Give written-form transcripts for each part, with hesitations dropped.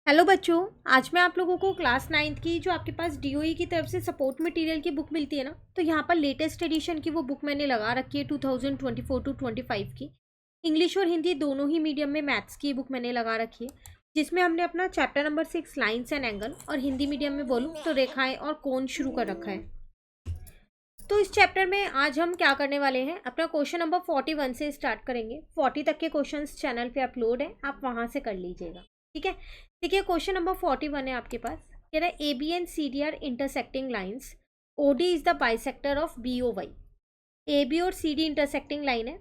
Hello बच्चों, आज मैं आप लोगों को क्लास 9th की जो आपके पास डीओई की तरफ से सपोर्ट मटेरियल की बुक मिलती है ना, तो यहाँ पर लेटेस्ट एडिशन की वो बुक मैंने लगा रखी है 2024 टू 25 की। इंग्लिश और हिंदी दोनों ही मीडियम में मैथ्स की बुक मैंने लगा रखी है, जिसमें हमने अपना chapter number 6 lines and angle और हिंदी मीडियम में बोलूँ तो रेखाएँ और कोण शुरू कर रखा है। तो इस चैप्टर में आज हम क्या करने वाले हैं, अपना क्वेश्चन नंबर 41 से स्टार्ट करेंगे। 40 तक के क्वेश्चंस चैनल पे अपलोड है, आप वहाँ से कर लीजिएगा। ठीक है, देखिए क्वेश्चन नंबर 41 है आपके पास। कह रहा है A B and C D are intersecting lines, O D is the bisector of B O Y. A B और सी डी इंटरसेक्टिंग लाइन है,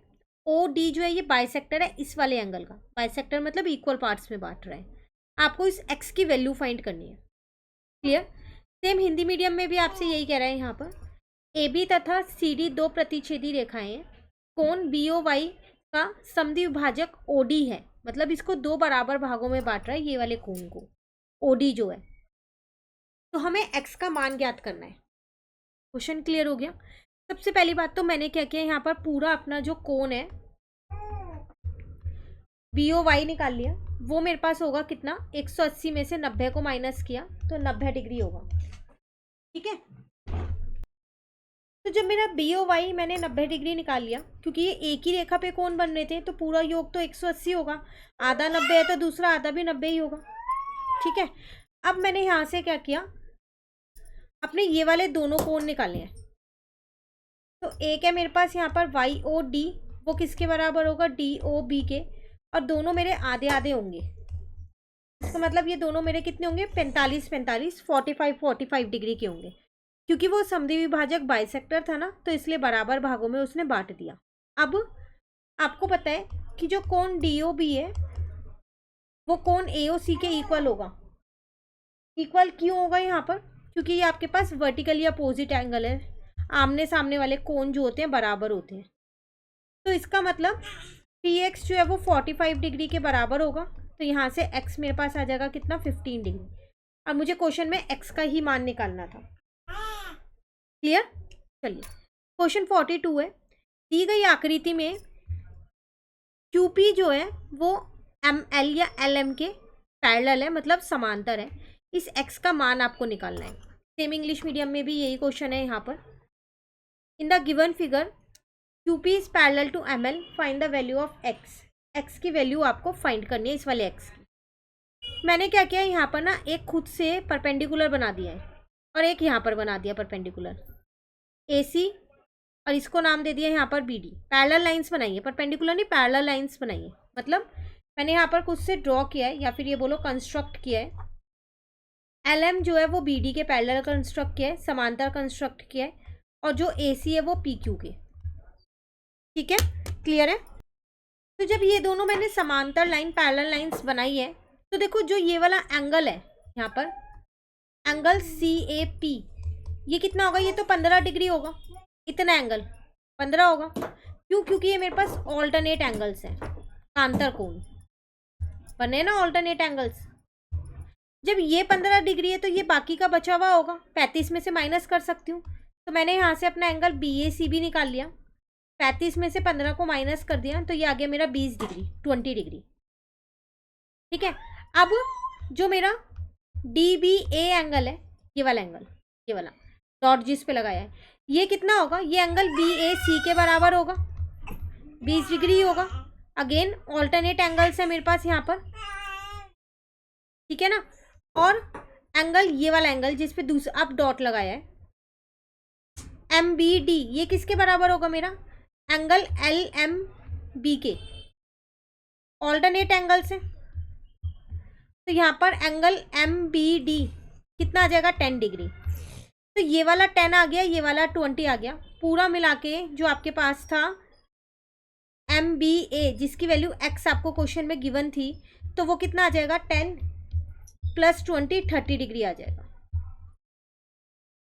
ओ डी जो है ये बाइसेक्टर है इस वाले एंगल का। बाइसेक्टर मतलब इक्वल पार्ट्स में बांट रहा है। आपको इस एक्स की वैल्यू फाइंड करनी है। क्लियर। सेम हिंदी मीडियम में भी आपसे यही कह रहा है यहाँ पर। ए बी तथा सी डी दो प्रतिच्छेदी रेखाएं हैं। कोण बी ओ वाई का समद्विभाजक ओ डी है, मतलब इसको दो बराबर भागों में बांट रहा है ये वाले कोण को, ओ डी जो है। तो हमें एक्स का मान ज्ञात करना है। क्वेश्चन क्लियर हो गया। सबसे पहली बात तो मैंने क्या किया, यहाँ पर पूरा अपना जो कोण है बी ओ वाई निकाल लिया। वो मेरे पास होगा कितना, 180 में से 90 को माइनस किया तो 90 डिग्री होगा। ठीक है, तो जब मेरा बी ओ वाई मैंने 90 डिग्री निकाल लिया, क्योंकि ये एक ही रेखा पे कोण बन रहे थे तो पूरा योग तो 180 होगा। आधा 90 है तो दूसरा आधा भी 90 ही होगा। ठीक है, अब मैंने यहाँ से क्या किया, अपने ये वाले दोनों कोण निकाले हैं। तो एक है मेरे पास यहाँ पर वाई ओ डी, वो किसके बराबर होगा, डी ओ बी के, और दोनों मेरे आधे आधे होंगे। इसका मतलब ये दोनों मेरे कितने होंगे, 45 45, 45 45 डिग्री के होंगे। क्योंकि वो समद्विभाजक बाइसेक्टर था ना, तो इसलिए बराबर भागों में उसने बांट दिया। अब आपको पता है कि जो कोण डी ओ बी है वो कोण ए ओ सी के इक्वल होगा। इक्वल क्यों होगा यहाँ पर, क्योंकि ये आपके पास वर्टिकली अपोजिट एंगल है। आमने सामने वाले कोण जो होते हैं बराबर होते हैं। तो इसका मतलब पी एक्स जो है वो 45 डिग्री के बराबर होगा। तो यहाँ से एक्स मेरे पास आ जाएगा कितना, 15 डिग्री। अब मुझे क्वेश्चन में एक्स का ही मान निकालना था। क्लियर। चलिए क्वेश्चन 42 है। दी गई आकृति में क्यूपी जो है वो एम एल या एल एम के पैरेलल है, मतलब समांतर है। इस एक्स का मान आपको निकालना है। सेम इंग्लिश मीडियम में भी यही क्वेश्चन है यहाँ पर। In the given figure QP is parallel to M L, find the value of x. X की वैल्यू आपको फाइंड करनी है, इस वाले एक्स की। मैंने क्या किया यहाँ पर ना, एक खुद से परपेंडिकुलर बना दिया है और एक यहाँ पर बना दिया परपेंडिकुलर AC, और इसको नाम दे दिया यहाँ पर BD। पैरेलल लाइंस बनाइए, परपेंडिकुलर नहीं, पैरेलल लाइंस बनाइए। मतलब मैंने यहाँ पर कुछ से ड्रॉ किया है, या फिर ये बोलो कंस्ट्रक्ट किया है। LM जो है वो BD के पैरेलल कंस्ट्रक्ट किया है, समांतर कंस्ट्रक्ट किया है, और जो AC है वो PQ के। ठीक है, क्लियर है। तो जब ये दोनों मैंने समांतर लाइन पैरेलल लाइंस बनाई है, तो देखो जो ये वाला एंगल है यहाँ पर, एंगल CAP, ये कितना होगा, ये तो 15 डिग्री होगा। इतना एंगल 15 होगा। क्यों, क्योंकि ये मेरे पास ऑल्टरनेट एंगल्स हैं, कांतर कोण बने ना ऑल्टरनेट एंगल्स। जब ये 15 डिग्री है तो ये बाकी का बचा हुआ होगा, 35 में से माइनस कर सकती हूँ। तो मैंने यहाँ से अपना एंगल BAC भी निकाल लिया। 35 में से 15 को माइनस कर दिया तो ये आ गया मेरा 20 डिग्री, 20 डिग्री। ठीक है, अब जो मेरा DBA एंगल है, ये वाला एंगल, ये वाला डॉट जिस पे लगाया है, ये कितना होगा, ये एंगल BAC के बराबर होगा, 20 डिग्री होगा। अगेन ऑल्टरनेट एंगल्स है मेरे पास यहाँ पर। ठीक है ना। और एंगल, ये वाला एंगल जिस पे दूसरा अब डॉट लगाया है, MBD, ये किसके बराबर होगा, मेरा एंगल LMB के। ऑल्टरनेट एंगल्स है, तो यहाँ पर एंगल MBD कितना आ जाएगा, 10 डिग्री। तो ये वाला 10 आ गया, ये वाला 20 आ गया। पूरा मिला के जो आपके पास था MBA, जिसकी वैल्यू x आपको क्वेश्चन में गिवन थी, तो वो कितना आ जाएगा, 10 + 20, 30 डिग्री आ जाएगा।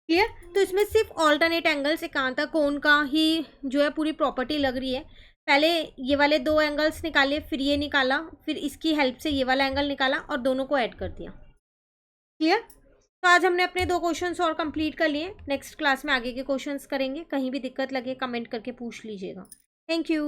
क्लियर। तो इसमें सिर्फ ऑल्टरनेट एंगल्स, एकांतर कोण का ही जो है पूरी प्रॉपर्टी लग रही है। पहले ये वाले दो एंगल्स निकाले, फिर ये निकाला, फिर इसकी हेल्प से ये वाला एंगल निकाला और दोनों को ऐड कर दिया। क्लियर। तो आज हमने अपने 2 क्वेश्चंस और कंप्लीट कर लिए। नेक्स्ट क्लास में आगे के क्वेश्चंस करेंगे। कहीं भी दिक्कत लगे कमेंट करके पूछ लीजिएगा। Thank you.